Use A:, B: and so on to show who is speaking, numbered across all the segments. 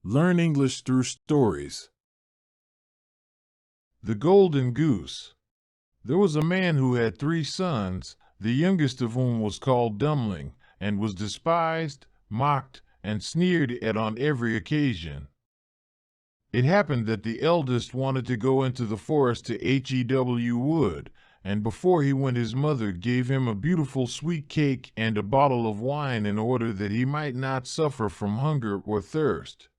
A: Learn English through stories. The Golden Goose. There was a man who had 3 sons, the youngest of whom was called Dummling, and was despised, mocked, and sneered at on every occasion. It happened that the eldest wanted to go into the forest to Hew wood, and before he went his mother gave him a beautiful sweet cake and a bottle of wine in order that he might not suffer from hunger or thirst.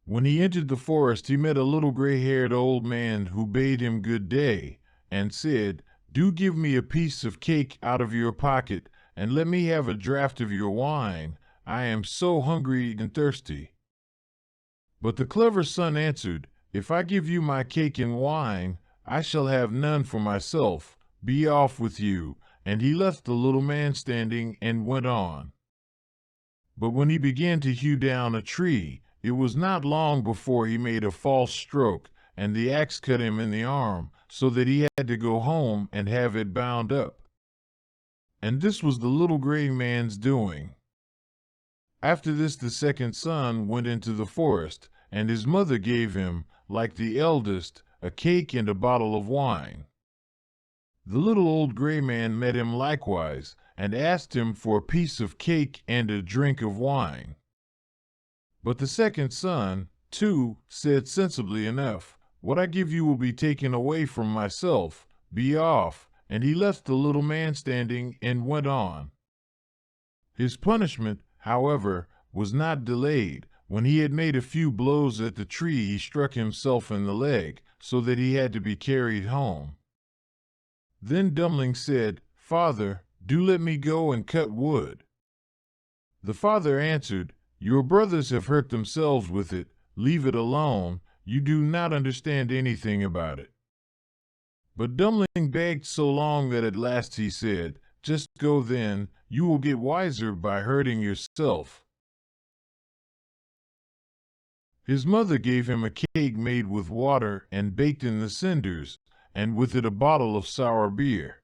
A: When he entered the forest he met a little gray-haired old man who bade him good day, and said, "Do give me a piece of cake out of your pocket, and let me have a draught of your wine. I am so hungry and thirsty." But the clever son answered, "If I give you my cake and wine, I shall have none for myself. Be off with you." And he left the little man standing and went on. But when he began to hew down a tree, it was not long before he made a false stroke, and the axe cut him in the arm, so that he had to go home and have it bound up. And this was the little gray man's doing. After this the second son went into the forest, and his mother gave him, like the eldest, a cake and a bottle of wine. The little old gray man met him likewise, and asked him for a piece of cake and a drink of wine. But the second son, too, said sensibly enough, "What I give you will be taken away from myself. Be off." And he left the little man standing and went on. His punishment, however, was not delayed. When he had made a few blows at the tree, he struck himself in the leg, so that he had to be carried home. Then Dummling said, "Father, do let me go and cut wood." The father answered, "Your brothers have hurt themselves with it. Leave it alone. You do not understand anything about it." But Dummling begged so long that at last he said, "Just go then. You will get wiser by hurting yourself." His mother gave him a cake made with water and baked in the cinders, and with it a bottle of sour beer.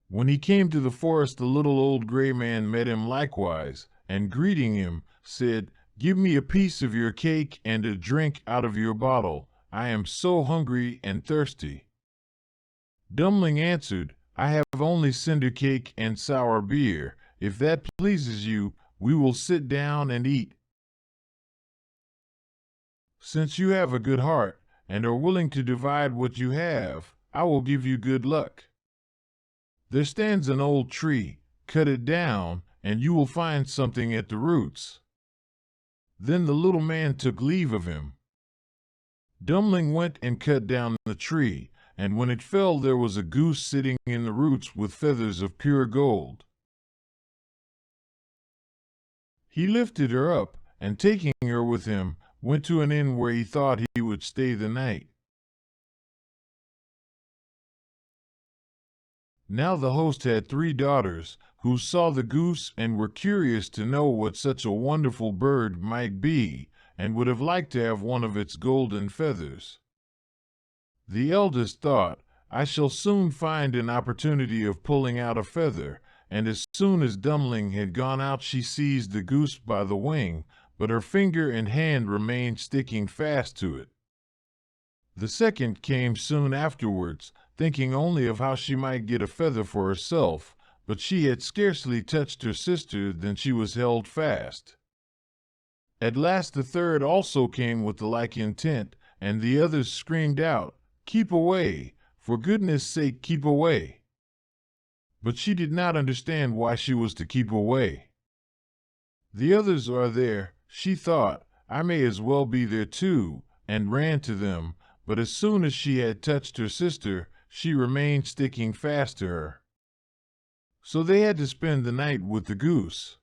A: When he came to the forest, the little old gray man met him likewise, and greeting him, said, "Give me a piece of your cake and a drink out of your bottle. I am so hungry and thirsty." Dummling answered, "I have only cinder cake and sour beer. If that pleases you, we will sit down and eat. Since you have a good heart, and are willing to divide what you have, I will give you good luck. There stands an old tree. Cut it down, and you will find something at the roots." Then the little man took leave of him. Dummling went and cut down the tree, and when it fell there was a goose sitting in the roots with feathers of pure gold. He lifted her up, and taking her with him, went to an inn where he thought he would stay the night. Now the host had 3 daughters, who saw the goose and were curious to know what such a wonderful bird might be, and would have liked to have one of its golden feathers. The eldest thought, "I shall soon find an opportunity of pulling out a feather," and as soon as Dummling had gone out she seized the goose by the wing, but her finger and hand remained sticking fast to it. The second came soon afterwards, thinking only of how she might get a feather for herself, but she had scarcely touched her sister than she was held fast. At last the third also came with the like intent, and the others screamed out, "Keep away! For goodness' sake, keep away!" But she did not understand why she was to keep away. "The others are there," she thought, "I may as well be there too," and ran to them, but as soon as she had touched her sister, she remained sticking fast to her. So they had to spend the night with the goose.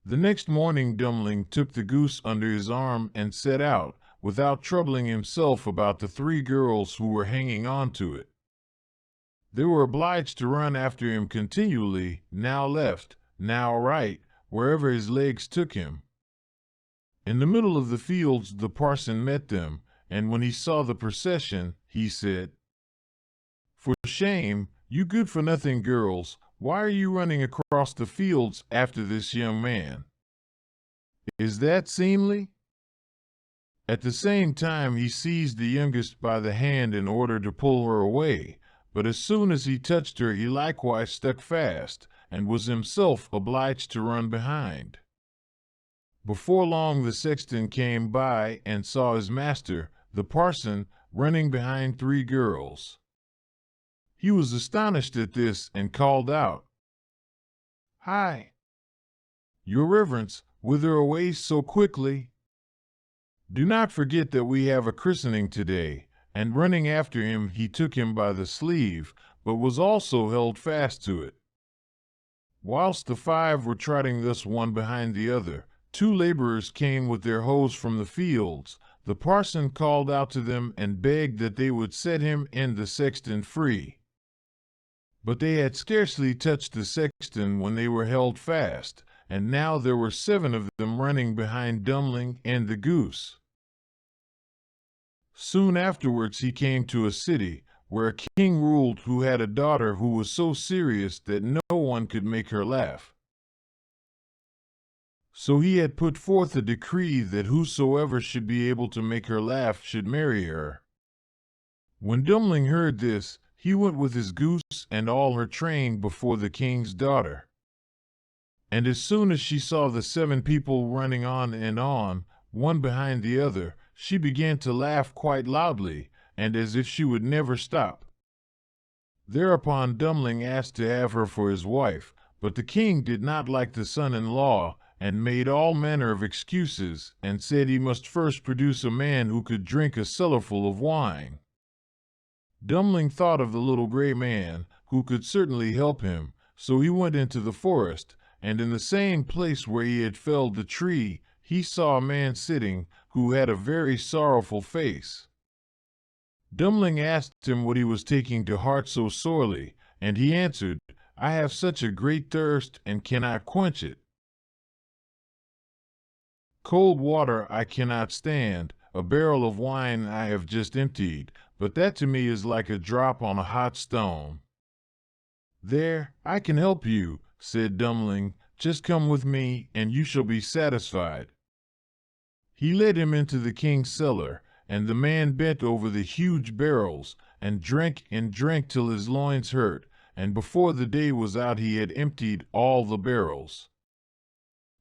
A: The next morning Dummling took the goose under his arm and set out, without troubling himself about the 3 girls who were hanging on to it. They were obliged to run after him continually, now left, now right, wherever his legs took him. In the middle of the fields the parson met them, and when he saw the procession, he said, "For shame, you good-for-nothing girls, why are you running across the fields after this young man? Is that seemly?" At the same time he seized the youngest by the hand in order to pull her away, but as soon as he touched her he likewise stuck fast, and was himself obliged to run behind. Before long the sexton came by and saw his master, the parson, running behind 3 girls. He was astonished at this and called out, "Hi, your reverence, whither away so quickly? Do not forget that we have a christening today." And running after him, he took him by the sleeve, but was also held fast to it. Whilst the 5 were trotting thus one behind the other, 2 laborers came with their hoes from the fields. The parson called out to them and begged that they would set him and the sexton free. But they had scarcely touched the sexton when they were held fast, and now there were 7 of them running behind Dummling and the Goose. Soon afterwards he came to a city where a king ruled who had a daughter who was so serious that no one could make her laugh. So he had put forth a decree that whosoever should be able to make her laugh should marry her. When Dummling heard this, he went with his goose and all her train before the king's daughter. And as soon as she saw the 7 people running on and on, one behind the other, she began to laugh quite loudly, and as if she would never stop. Thereupon Dummling asked to have her for his wife, but the king did not like the son-in-law, and made all manner of excuses, and said he must first produce a man who could drink a cellarful of wine. Dummling thought of the little gray man, who could certainly help him, so he went into the forest, and in the same place where he had felled the tree, he saw a man sitting, who had a very sorrowful face. Dummling asked him what he was taking to heart so sorely, and he answered, "I have such a great thirst, and cannot quench it. Cold water I cannot stand, a barrel of wine I have just emptied, but that to me is like a drop on a hot stone." "There, I can help you," said Dummling. "Just come with me, and you shall be satisfied." He led him into the king's cellar, and the man bent over the huge barrels, and drank till his loins hurt, and before the day was out he had emptied all the barrels.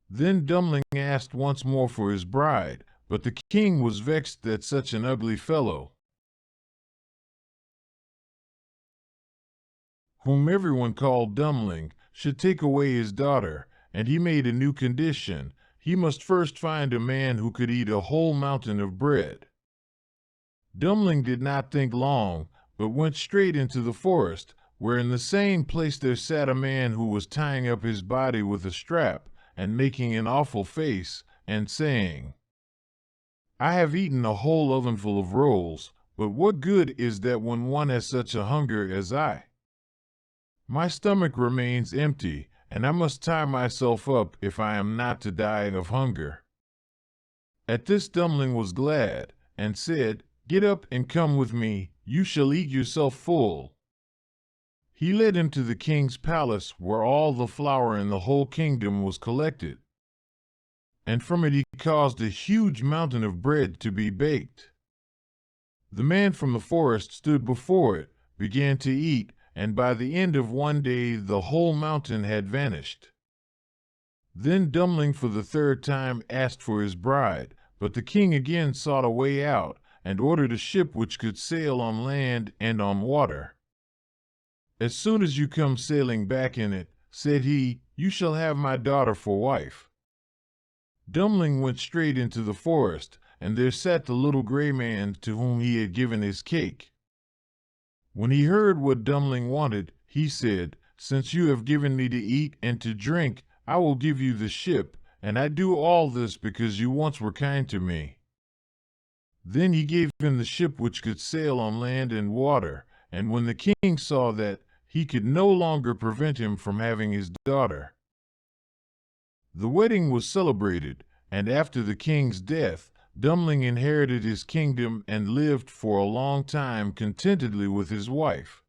A: Then Dummling asked once more for his bride, but the king was vexed that such an ugly fellow, whom everyone called Dummling, should take away his daughter, and he made a new condition. He must first find a man who could eat a whole mountain of bread. Dummling did not think long, but went straight into the forest, where in the same place there sat a man who was tying up his body with a strap, and making an awful face, and saying, "I have eaten a whole ovenful of rolls, but what good is that when one has such a hunger as I? My stomach remains empty, and I must tie myself up if I am not to die of hunger." At this Dummling was glad, and said, "Get up and come with me, you shall eat yourself full." He led him to the king's palace, where all the flour in the whole kingdom was collected, and from it he caused a huge mountain of bread to be baked. The man from the forest stood before it, began to eat, and by the end of one day the whole mountain had vanished. Then Dummling for the 3rd time asked for his bride, but the king again sought a way out, and ordered a ship which could sail on land and on water. "As soon as you come sailing back in it," said he, "you shall have my daughter for wife." Dummling went straight into the forest, and there sat the little gray man to whom he had given his cake. When he heard what Dummling wanted, he said, "Since you have given me to eat and to drink, I will give you the ship, and I do all this because you once were kind to me." Then he gave him the ship which could sail on land and water, and when the king saw that, he could no longer prevent him from having his daughter. The wedding was celebrated, and after the king's death, Dummling inherited his kingdom and lived for a long time contentedly with his wife.